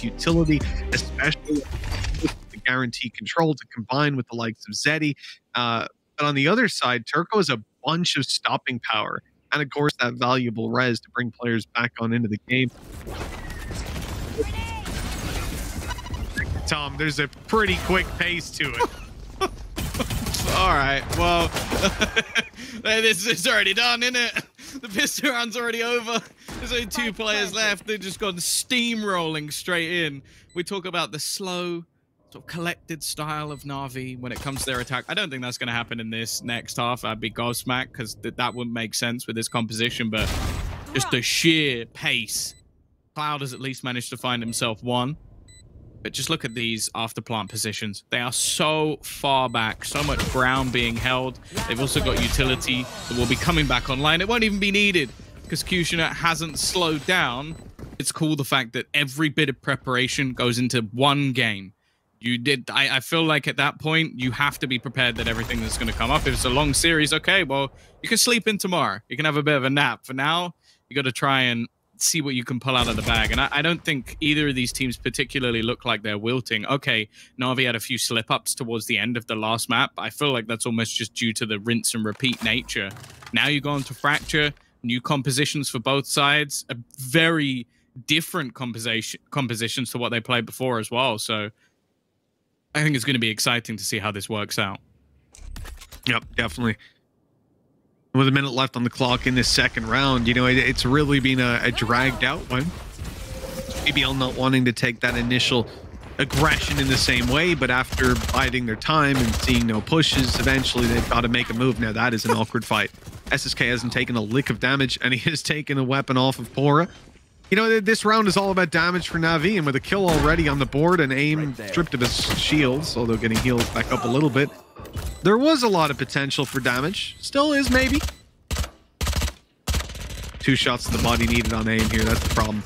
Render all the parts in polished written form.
utility, especially with the guaranteed control to combine with the likes of Zeddy. But on the other side, Turko has a bunch of stopping power, and of course that valuable res to bring players back on into the game. Tom, there's a pretty quick pace to it. All right, well, this is already done, isn't it? The pistol round's already over. There's only 2 players left. They've just gone steamrolling straight in. We talk about the slow, sort of collected style of Na'Vi when it comes to their attack. I don't think that's going to happen in this next half. I'd be gobsmacked because that wouldn't make sense with this composition, but just the sheer pace. Cloud has at least managed to find himself one. But just look at these after plant positions. They are so far back, so much ground being held. They've also got utility that will be coming back online. It won't even be needed because QutionerX hasn't slowed down. It's cool the fact that every bit of preparation goes into one game. I feel like at that point, you have to be prepared that everything that's going to come up. If it's a long series, okay, well, you can sleep in tomorrow. You can have a bit of a nap. For now, you got to try and see what you can pull out of the bag. And I don't think either of these teams particularly look like they're wilting. Okay, Na'Vi had a few slip-ups towards the end of the last map. I feel like that's almost just due to the rinse and repeat nature. Now you go on to Fracture, new compositions for both sides, a very different compositions to what they played before as well. So I think it's going to be exciting to see how this works out. Yep, definitely. With a minute left on the clock in this second round, you know, it's really been a dragged out one. BBL not wanting to take that initial aggression in the same way, but after biding their time and seeing no pushes, eventually they've got to make a move. Now that is an awkward fight. SSK hasn't taken a lick of damage, and he has taken a weapon off of pAura. You know, this round is all about damage for Na'Vi, and with a kill already on the board and aim stripped of his shields, although getting healed back up a little bit, there was a lot of potential for damage. Still is, maybe. 2 shots to the body needed on aim here. That's the problem.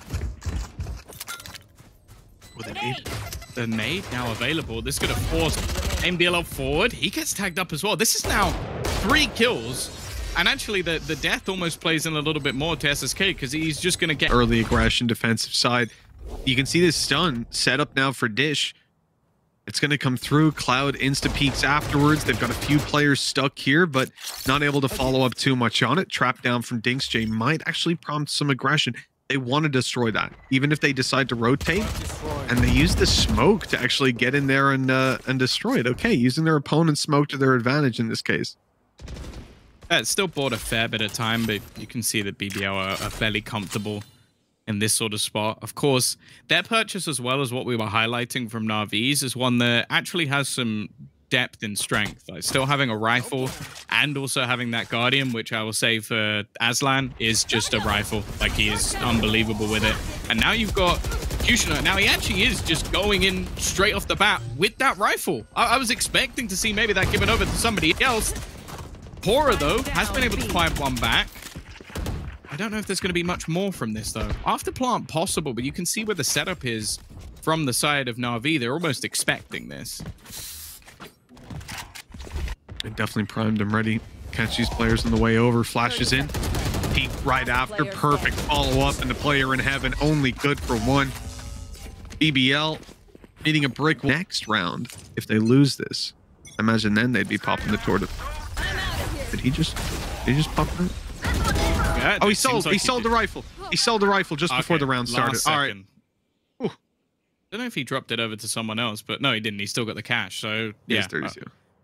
With a nade. The nade now available. This is going to force aimDLL forward. He gets tagged up as well. This is now 3 kills. And actually, the death almost plays in a little bit more to SSK because he's just going to get early aggression, defensive side. You can see this stun set up now for Dish. It's going to come through. Cloud insta-peeks afterwards. They've got a few players stuck here, but not able to follow up too much on it. Trap down from dinkzj might actually prompt some aggression. They want to destroy that, even if they decide to rotate. And they use the smoke to actually get in there and destroy it. Okay, using their opponent's smoke to their advantage in this case. It still bought a fair bit of time, but you can see that BBL are fairly comfortable in this sort of spot. Of course, their purchase, as well as what we were highlighting from Na'Vi's, is one that actually has some depth and strength. Like still having a rifle and also having that Guardian, which I will say for Aslan is just a rifle. Like, he is unbelievable with it. And now you've got QutionerX. Now he actually is just going in straight off the bat with that rifle. I was expecting to see maybe that given over to somebody else. pAura, though, has been able to find one back. I don't know if there's going to be much more from this, though. After plant, possible, but you can see where the setup is from the side of Na'Vi. They're almost expecting this. They definitely primed him ready. Catch these players on the way over. Flashes in. Peek right after. Perfect follow-up, and the player in heaven only good for one. BBL needing a brick next round. If they lose this, imagine then they'd be popping the tortoise. Did he just pop that? Yeah, oh, he sold the rifle. He sold the rifle just before the round started. All right. I don't know if he dropped it over to someone else, but no, he didn't. He still got the cash. So yeah,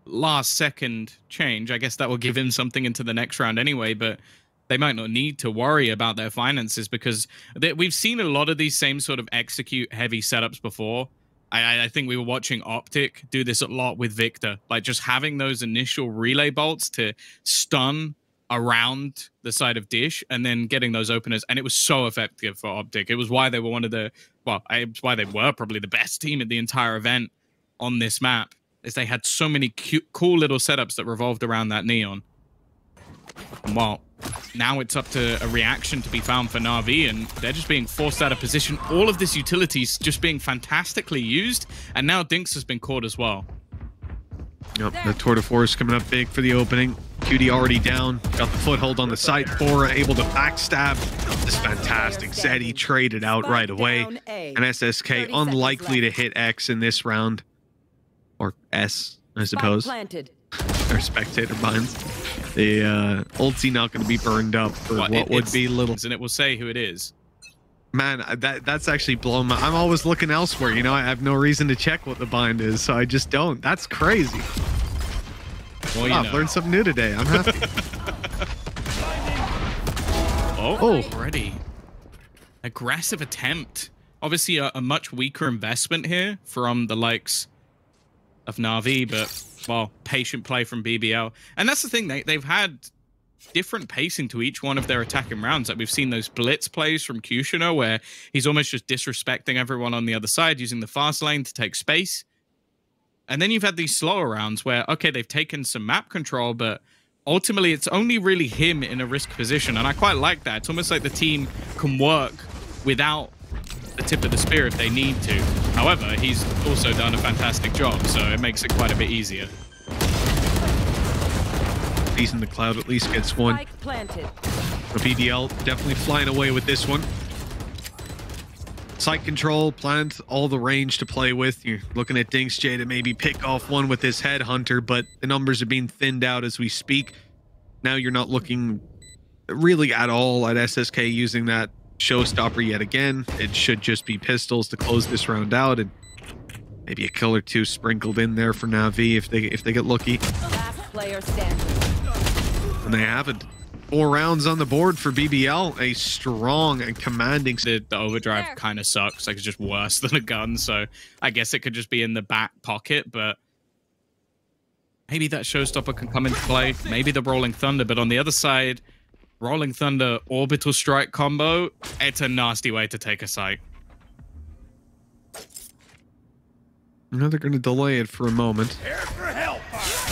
last second change. I guess that will give him something into the next round anyway, but they might not need to worry about their finances because we've seen a lot of these same sort of execute heavy setups before. I think we were watching Optic do this a lot with Victor, like just having those initial relay bolts to stun around the side of Dish and then getting those openers. And it was so effective for Optic. It was why they were one of the, well, it's why they were probably the best team at the entire event on this map, is they had so many cool little setups that revolved around that neon. And well, now it's up to a reaction to be found for Na'Vi, and they're just being forced out of position. All of this utility's just being fantastically used, and now dinkzj has been caught as well. Yep, the tour de force coming up big for the opening. QD already down. Got the foothold on the site. pAura able to backstab. This is fantastic. Zeddy traded out right away. And SSK unlikely to hit X in this round. Or S, I suppose. Or spectator binds. The ulti not going to be burned up for what would be little. And it will say who it is. Man, that's actually blown my... I'm always looking elsewhere. You know, I have no reason to check what the bind is, so I just don't. That's crazy. Well, I've learned something new today. I'm happy. Already. Aggressive attempt. Obviously, a much weaker investment here from the likes of Na'Vi, but, well, patient play from BBL. And that's the thing. They've had different pacing to each one of their attacking rounds. Like, we've seen those blitz plays from QutionerX, where he's almost just disrespecting everyone on the other side, using the fast lane to take space. And then you've had these slower rounds where, okay, they've taken some map control, but ultimately it's only really him in a risk position. And I quite like that. It's almost like the team can work without the tip of the spear if they need to. However, he's also done a fantastic job, so it makes it quite a bit easier. He's in the cloud, at least gets one. The BDL definitely flying away with this one. Site control, planned all the range to play with. You're looking at dinkzj to maybe pick off one with this headhunter, but the numbers are being thinned out as we speak. Now you're not looking really at all at SSK using that showstopper yet again. It should just be pistols to close this round out, and maybe a kill or two sprinkled in there for Na'Vi if they get lucky. Last player standing. And they haven't. 4 rounds on the board for BBL. A strong and commanding... The overdrive kind of sucks. Like, it's just worse than a gun. So I guess it could just be in the back pocket. But maybe that showstopper can come into play. Maybe the Rolling Thunder. But on the other side, Rolling Thunder orbital strike combo, it's a nasty way to take a site. Now they're going to delay it for a moment.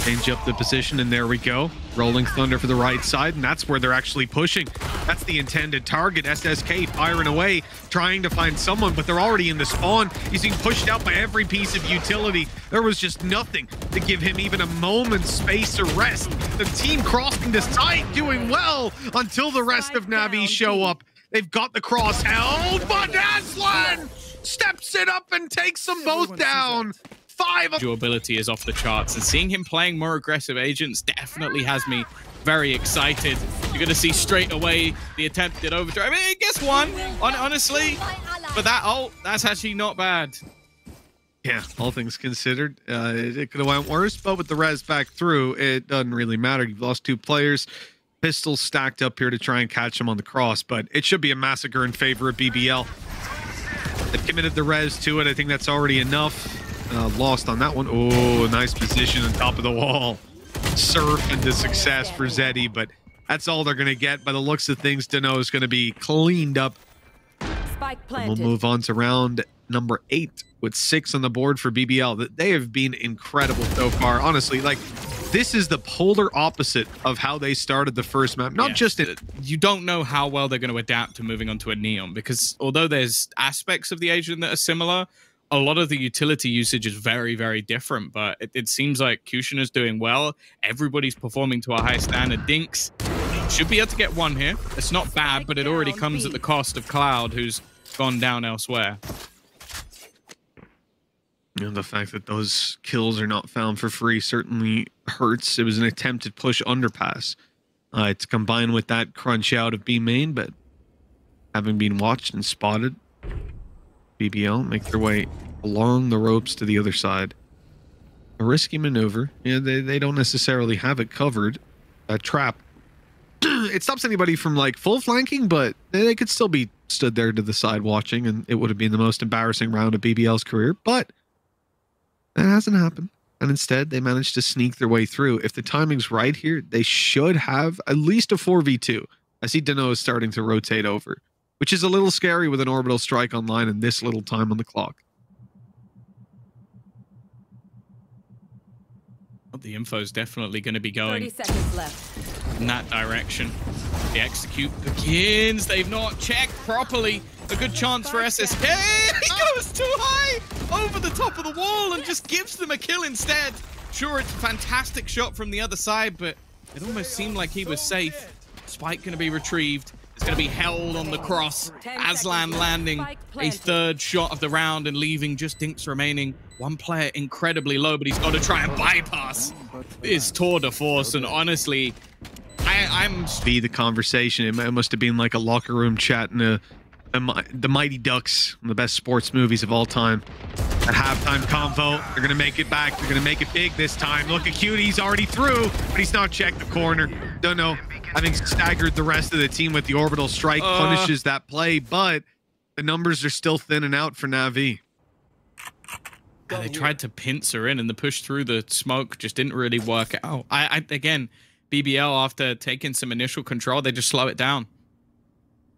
Change up the position, and there we go. Rolling Thunder for the right side, and that's where they're actually pushing. That's the intended target. SSK firing away, trying to find someone, but they're already in the spawn. He's being pushed out by every piece of utility. There was just nothing to give him even a moment's space to rest. The team crossing the site, doing well until the rest of Na'Vi show up. They've got the cross held, but Aslan steps it up and takes them both down. 5. Your ability is off the charts, and seeing him playing more aggressive agents definitely has me very excited. You're going to see straight away the attempted overdrive. I mean, guess one, honestly, but that ult, that's actually not bad. Yeah, all things considered, it could have went worse, but with the res back through, it doesn't really matter. You've lost 2 players. Pistols stacked up here to try and catch him on the cross, but it should be a massacre in favor of BBL. They've committed the res to it. I think that's already enough. Lost on that one. Oh, nice position on top of the wall. Surf into success for Zeddy, but that's all they're going to get. By the looks of things, Duno is going to be cleaned up. And we'll move on to round number 8 with 6 on the board for BBL. They have been incredible so far. Honestly, like, this is the polar opposite of how they started the first map. Not just in... You don't know how well they're going to adapt to moving on to a Neon, because although there's aspects of the agent that are similar, a lot of the utility usage is very, very different. But it seems like QutionerX doing well. Everybody's performing to a high standard. Dinks should be able to get one here. It's not bad, but it already comes at the cost of Cloud, who's gone down elsewhere. You know, the fact that those kills are not found for free certainly hurts. It was an attempted push underpass. It's combined with that crunch out of B main, but having been watched and spotted, BBL make their way along the ropes to the other side. A risky maneuver. Yeah, they don't necessarily have it covered. A trap. It stops anybody from like full flanking, but they could still be stood there to the side watching, and it would have been the most embarrassing round of BBL's career, but that hasn't happened. And instead, they managed to sneak their way through. If the timing's right here, they should have at least a 4v2. I see Duno is starting to rotate over, which is a little scary with an orbital strike online and this little time on the clock. Well, the info is definitely going to be going 30 seconds left. in that direction. The execute begins. They've not checked properly. A good chance for SSK. He goes too high over the top of the wall and just gives them a kill instead. Sure, it's a fantastic shot from the other side, but It almost seemed like he was safe. Spike going to be retrieved. It's going to be held on the cross. Aslan landing a third shot of the round and leaving just Dinks remaining. One player incredibly low, but he's got to try and bypass this tour de force. And honestly, I'm... Be the conversation. It must have been like a locker room chat in the Mighty Ducks, one of the best sports movies of all time. At halftime convo, they're going to make it back. They're going to make it big this time. Look at Cutie, he's already through, but he's not checked the corner. Don't know. Having staggered the rest of the team with the orbital strike punishes that play, but the numbers are still thinning out for Na'Vi. And they tried to pincer in, and the push through the smoke just didn't really work out. Again, BBL, after taking some initial control, they just slow it down.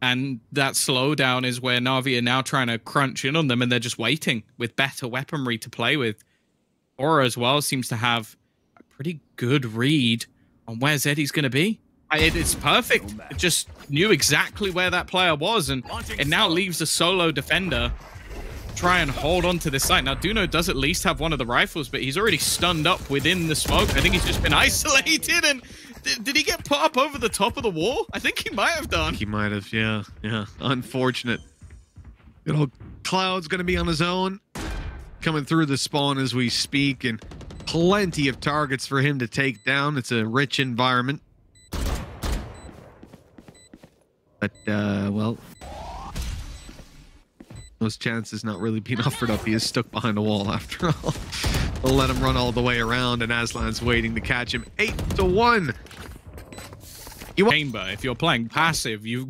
And that slowdown is where Na'Vi are now trying to crunch in on them, and they're just waiting with better weaponry to play with. pAura as well seems to have a pretty good read on where Zeddy's going to be. It's perfect. It just knew exactly where that player was, and it now leaves a solo defender try and hold on to this site. Now, Duno does at least have one of the rifles, but he's already stunned up within the smoke. I think he's just been isolated, and did he get put up over the top of the wall? I think he might have done. He might have, yeah. Unfortunate. Good old Cloud's going to be on his own, coming through the spawn as we speak, and plenty of targets for him to take down. It's a rich environment. But, well, those chances not really being offered up. He is stuck behind a wall after all. We'll let him run all the way around, and Aslan's waiting to catch him. 8-1. Chamber, if you're playing passive, you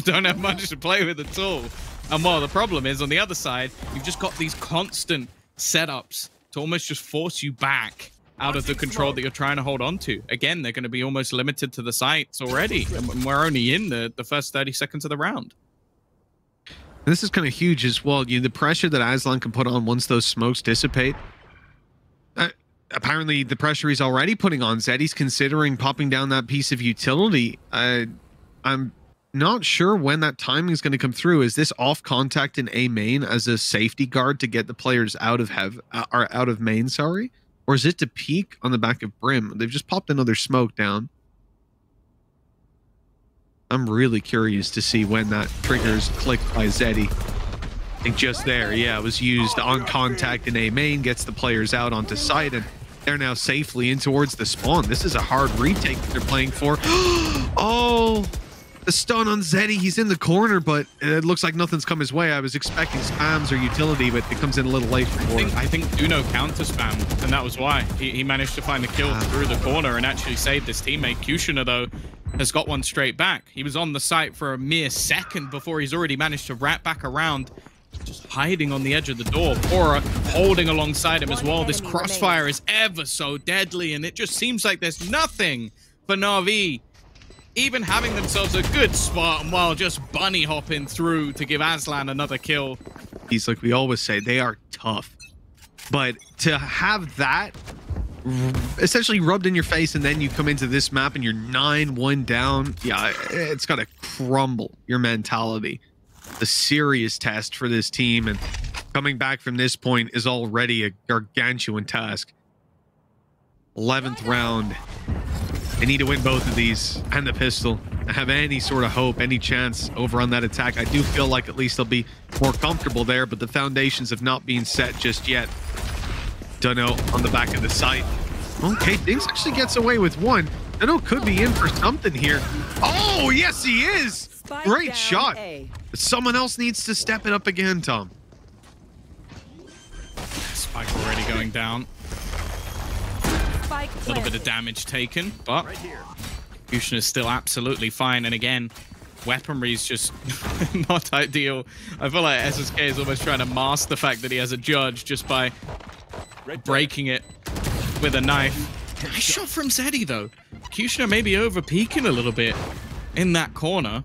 don't have much to play with at all. And well, the problem is on the other side, you've just got these constant setups to almost just force you back out of the control that you're trying to hold on to. Again, they're going to be almost limited to the sites already, and we're only in the first 30 seconds of the round. This is kind of huge as well. The pressure that Aslan can put on once those smokes dissipate. Apparently, the pressure he's already putting on Zeddy's considering popping down that piece of utility. I'm not sure when that timing is going to come through. Is this off contact in A main as a safety guard to get the players out of main? Sorry, or is it to peek on the back of Brim? They've just popped another smoke down. I'm really curious to see when that trigger's clicked by Zeddy. I think just there, yeah, it was used on contact in A main, gets the players out onto site, and they're now safely in towards the spawn. This is a hard retake that they're playing for. Oh, the stun on Zeddy. He's in the corner, but it looks like nothing's come his way. I was expecting spams or utility, but it comes in a little late for him. I think Duno counter-spammed, and that was why. He managed to find the kill through the corner and actually saved his teammate. Questioner, though, has got one straight back. He was on the site for a mere second before he's already managed to wrap back around, just hiding on the edge of the door. pAura holding alongside him as well. This crossfire is ever so deadly, and it just seems like there's nothing for Na'Vi even having themselves a good spot, and while just bunny hopping through to give Aslan another kill. He's like we always say, they are tough, but to have that essentially rubbed in your face, and then you come into this map and you're 9-1 down, yeah, it's got to crumble your mentality. A serious test for this team, and coming back from this point is already a gargantuan task. 11th round. They need to win both of these and the pistol to have any sort of hope, any chance over on that attack. I do feel like at least they'll be more comfortable there, but the foundations have not been set just yet. Duno on the back of the site. Okay, Dinks actually gets away with one. Duno could be in for something here. Oh, yes, he is. Great shot. But someone else needs to step it up again, Tom. Spike already going down. A little bit of damage taken, but Questioner is still absolutely fine. And again, weaponry is just not ideal. I feel like SSK is almost trying to mask the fact that he has a judge just by breaking it with a knife. Nice shot from Zeddy, though. Questioner may be over-peaking a little bit in that corner.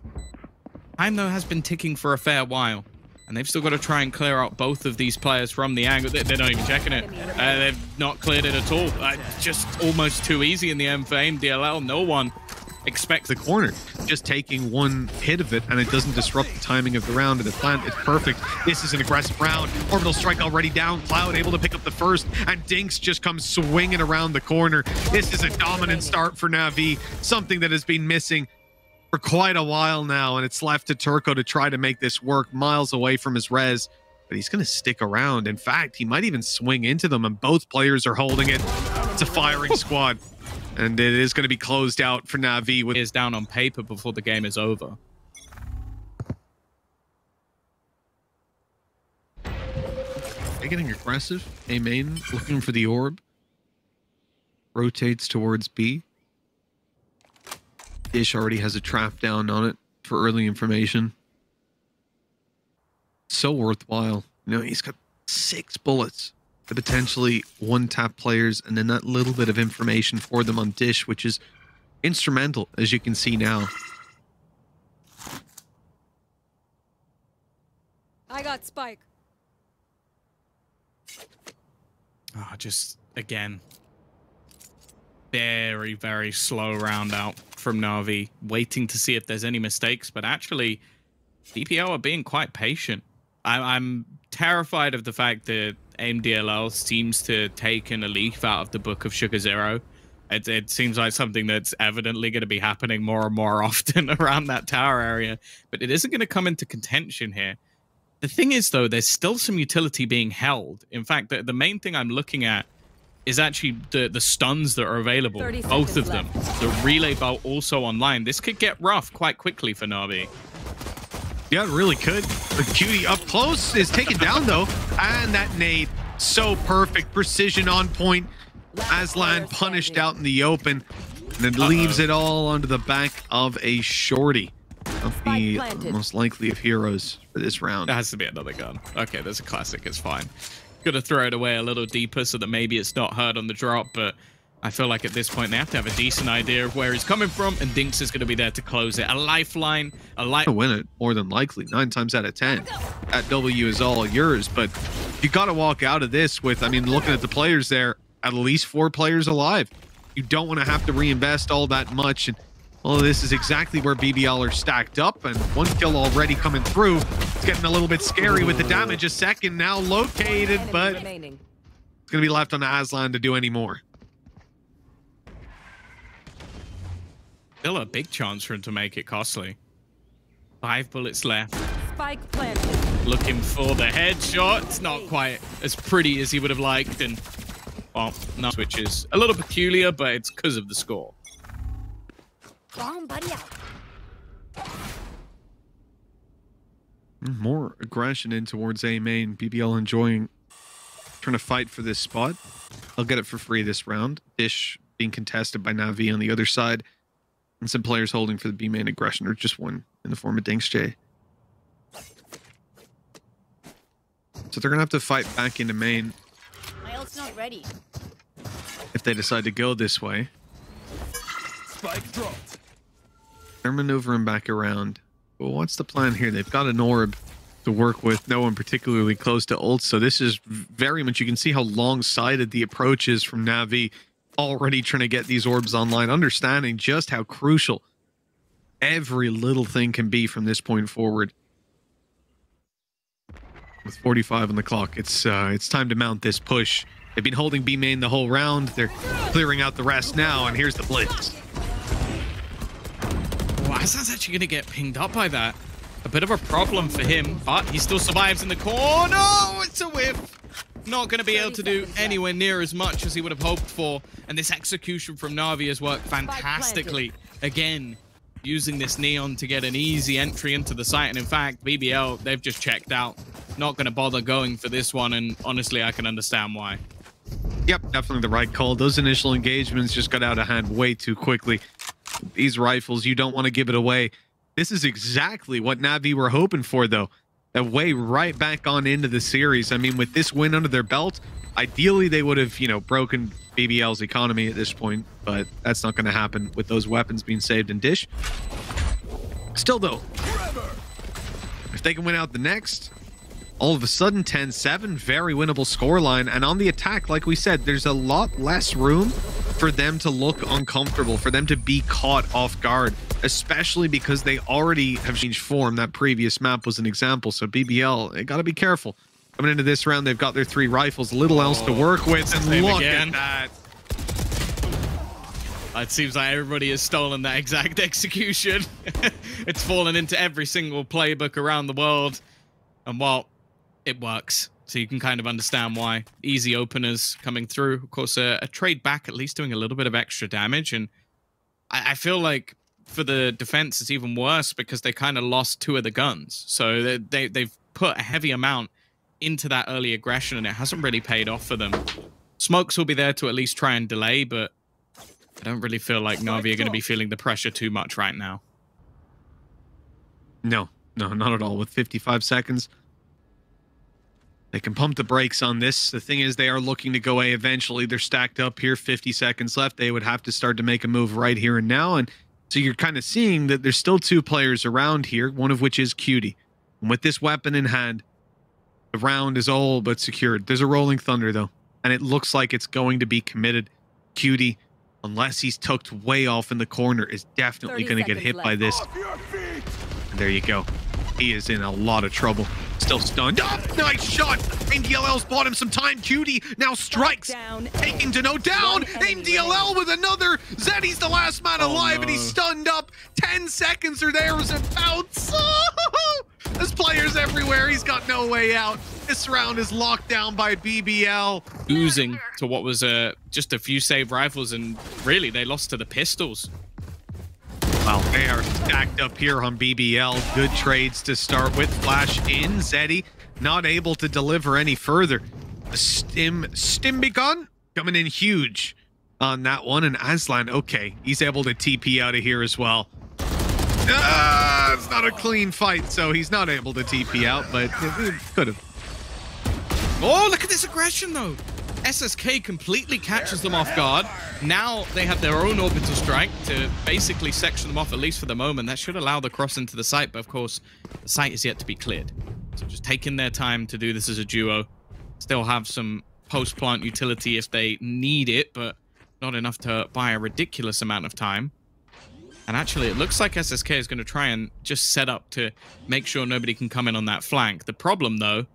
Time, though, has been ticking for a fair while, and they've still got to try and clear out both of these players from the angle. They're not even checking it. They've not cleared it at all. Just almost too easy in the end for aimDLL. No one expect the corner. Just taking one hit of it, and it doesn't disrupt the timing of the round, and the plant is perfect. This is an aggressive round. Orbital strike already down. Cloud able to pick up the first, and Dinks just comes swinging around the corner. This is a dominant start for Na'Vi, something that has been missing for quite a while now, and it's left to Turko to try to make this work, miles away from his res, but he's going to stick around. In fact, he might even swing into them, and both players are holding it. It's a firing squad, and it is going to be closed out for Na'Vi. With is down on paper before the game is over. They're getting aggressive. A main looking for the orb. Rotates towards B. Dish already has a trap down on it for early information. So worthwhile. You know, he's got 6 bullets to potentially one-tap players, and then that little bit of information for them on Dish, which is instrumental, as you can see now. I got Spike. Oh, just, again, very, very slow round out from Na'Vi, waiting to see if there's any mistakes, but actually, BBL are being quite patient. I'm terrified of the fact that aimDLL seems to take a leaf out of the book of Sugar Zero. It seems like something that's evidently going to be happening more and more often around that tower area, but it isn't going to come into contention here. The thing is, though, there's still some utility being held. In fact, the main thing I'm looking at is actually the stuns that are available, both of them. The relay bolt also online. This could get rough quite quickly for Na'Vi. Yeah, it really could. The cutie up close is taken down, though. And that nade, so perfect. Precision on point. Aslan punished out in the open. And it leaves it all onto the back of a shorty. Not the most likely of heroes for this round. There has to be another gun. Okay, there's a classic. It's fine. Gonna throw it away a little deeper so that maybe it's not hurt on the drop, but I feel like at this point they have to have a decent idea of where he's coming from, and Dinks is going to be there to close it. A lifeline, to win it, more than likely, 9 times out of 10. That W is all yours, but you got to walk out of this with, I mean, looking at the players there, at least 4 players alive. You don't want to have to reinvest all that much, and well, this is exactly where BBL are stacked up, and 1 kill already coming through. It's getting a little bit scary with the damage. A second now located, but it's going to be left on Aslan to do any more. Still a big chance for him to make it costly. 5 bullets left. Spike planted. Looking for the headshot. It's not quite as pretty as he would have liked, and well, no, which is a little peculiar, but it's because of the score. More aggression in towards A main. BBL enjoying trying to fight for this spot. They'll get it for free this round. Dish being contested by Na'Vi on the other side. And some players holding for the B main aggression, or just one in the form of dinkzj. So they're going to have to fight back into main. My ult's not ready. If they decide to go this way. Spike dropped. They're maneuvering back around. Well, what's the plan here? They've got an orb to work with. No one particularly close to ult. So this is very much, you can see how long-sided the approach is from Na'Vi. Already trying to get these orbs online, understanding just how crucial every little thing can be from this point forward. With 45 on the clock, it's time to mount this push. They've been holding B main the whole round. They're clearing out the rest now, and here's the blitz. Wow, Aslan's actually going to get pinged up by that. A bit of a problem for him, but he still survives in the corner. Oh, it's a whiff. Not going to be able to do anywhere near as much as he would have hoped for. And this execution from Na'Vi has worked fantastically. Again, using this neon to get an easy entry into the site. And in fact, BBL, they've just checked out. Not going to bother going for this one. And honestly, I can understand why. Yep, definitely the right call. Those initial engagements just got out of hand way too quickly. These rifles, you don't want to give it away. This is exactly what Na'Vi were hoping for, though. A way right back on into the series. I mean, with this win under their belt, ideally they would have, you know, broken BBL's economy at this point, but that's not going to happen with those weapons being saved in Dish. Still, though, if they can win out the next, all of a sudden 10-7, very winnable scoreline. And on the attack, like we said, there's a lot less room for them to look uncomfortable, for them to be caught off guard, especially because they already have changed form. That previous map was an example. So BBL, they got to be careful. Coming into this round, they've got their 3 rifles, little else to work with, and look at that. It seems like everybody has stolen that exact execution. It's fallen into every single playbook around the world. And well, it works. So you can kind of understand why. Easy openers coming through. Of course, a trade back at least doing a little bit of extra damage. And I feel like for the defense, it's even worse because they kind of lost 2 of the guns. So they've put a heavy amount into that early aggression, and it hasn't really paid off for them. Smokes will be there to at least try and delay, but I don't really feel like Na'Vi are going to be feeling the pressure too much right now. No, not at all. With 55 seconds, they can pump the brakes on this. The thing is, they are looking to go A eventually. They're stacked up here, 50 seconds left. They would have to start to make a move right here and now. And so you're kind of seeing that there's still 2 players around here, one of which is Cutie. And with this weapon in hand, the round is all but secured. There's a rolling thunder, though, and it looks like it's going to be committed. Cutie, unless he's tucked way off in the corner, is definitely going to get hit by this. And there you go. He is in a lot of trouble. Still stunned. Oh, nice shot. aimDLL's bought him some time. Cutie now strikes. Taking Duno down. aimDLL with another. Zeddy's the last man alive, and he's stunned up. 10 seconds or there was a bounce. Oh, there's players everywhere. He's got no way out. This round is locked down by BBL. Oozing to what was just a few save rifles, and really they lost to the pistols. Well, they are stacked up here on BBL. Good trades to start with. Flash in. Zeddy not able to deliver any further. The Stimby gun coming in huge on that one. And Aslan, okay, he's able to TP out of here as well. It's not a clean fight, so he's not able to TP out, but he could have. Oh, look at this aggression, though. SSK completely catches them off guard. Now they have their own orbital strike to basically section them off, at least for the moment. That should allow the cross into the site, but of course, the site is yet to be cleared. So just taking their time to do this as a duo. Still have some post-plant utility if they need it, but not enough to buy a ridiculous amount of time. And actually, it looks like SSK is going to try and just set up to make sure nobody can come in on that flank. The problem, though,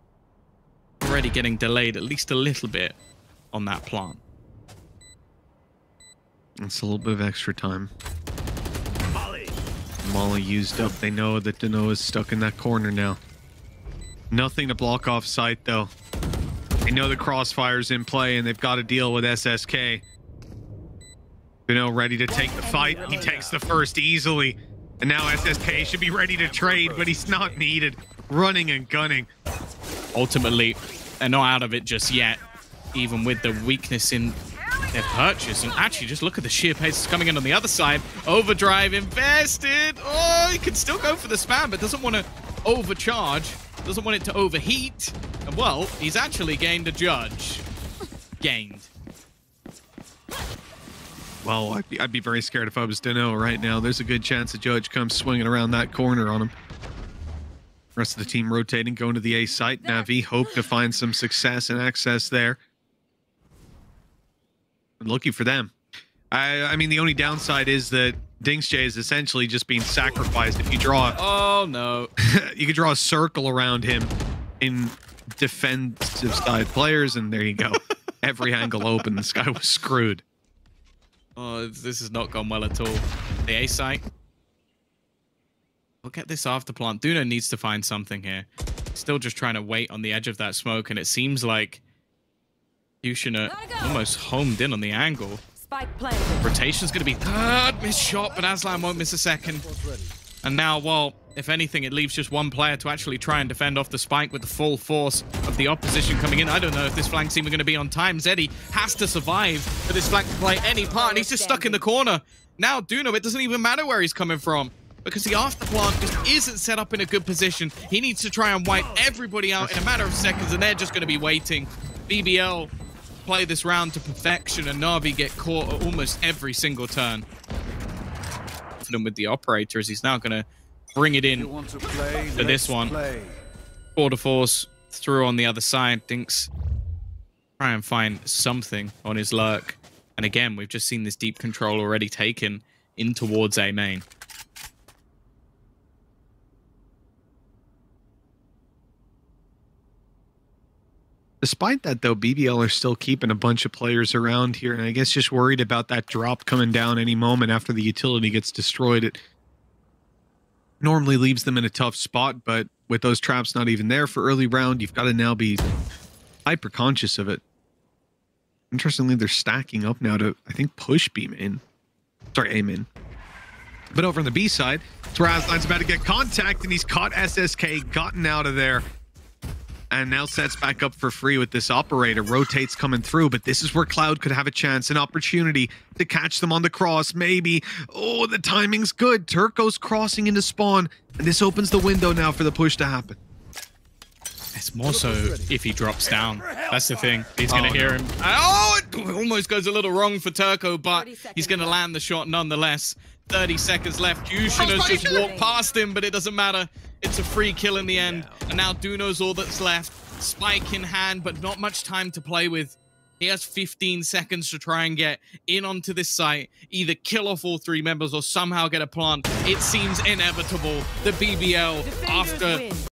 already getting delayed at least a little bit on that plant. It's a little bit of extra time. Molly used up. They know that Duno is stuck in that corner now. Nothing to block off sight, though. They know the crossfire's in play, and they've got to deal with SSK. Duno ready to take the fight. He takes the first easily. And now SSK should be ready to trade, but he's not needed. Running and gunning. Ultimately, they're not out of it just yet, even with the weakness in their purchase. And actually, just look at the sheer pace that's coming in on the other side. Overdrive invested. Oh, he can still go for the spam, but doesn't want to overcharge. Doesn't want it to overheat. And well, he's actually gained a judge. Gained. Well, I'd be very scared if I was Duno right now. There's a good chance the judge comes swinging around that corner on him. Rest of the team rotating, going to the A site. Na'Vi hope to find some success and access there. I'm looking for them. I mean, the only downside is that dinkzj is essentially just being sacrificed. If you draw... Oh, no. You could draw a circle around him in defensive side players, and there you go. Every angle open. This guy was screwed. Oh, this has not gone well at all. The A site. We'll get this after plant. Duno needs to find something here. Still just trying to wait on the edge of that smoke, and it seems like Qutioner almost homed in on the angle. Spike planted. Rotation's going to be third. Missed shot, but Aslan won't miss a second. And now, well, if anything, it leaves just one player to actually try and defend off the spike with the full force of the opposition coming in. I don't know if this flank's even going to be on time. Zeddy has to survive for this flank to play any part, and he's just stuck in the corner. Now, Duno, it doesn't even matter where he's coming from, because the afterplant just isn't set up in a good position. He needs to try and wipe everybody out in a matter of seconds, and they're just going to be waiting. BBL play this round to perfection, and Na'Vi get caught at almost every single turn. With the operator, as he's now going to bring it in for this one. Quarter force through on the other side. Dinks try and find something on his lurk. And again, we've just seen this deep control already taken in towards A main. Despite that, though, BBL are still keeping a bunch of players around here, and I guess just worried about that drop coming down any moment after the utility gets destroyed. It normally leaves them in a tough spot, but with those traps not even there for early round, you've got to now be hyper conscious of it. Interestingly, they're stacking up now to, I think, push B main. Sorry, A main. But over on the B side, Razline's about to get contact, and he's caught SSK, gotten out of there. And now sets back up for free with this operator. Rotates coming through, but this is where Cloud could have a chance, an opportunity to catch them on the cross, maybe. Oh, the timing's good. Turko's crossing into spawn, and this opens the window now for the push to happen. It's more so if he drops down. That's the thing. He's going to hear him. Oh, it almost goes a little wrong for Turko, but he's going to land the shot nonetheless. 30 seconds left. QutionerX just walked past him, but it doesn't matter. It's a free kill in the end. And now Duno's all that's left. Spike in hand, but not much time to play with. He has 15 seconds to try and get in onto this site, either kill off all 3 members or somehow get a plant. It seems inevitable. The BBL, after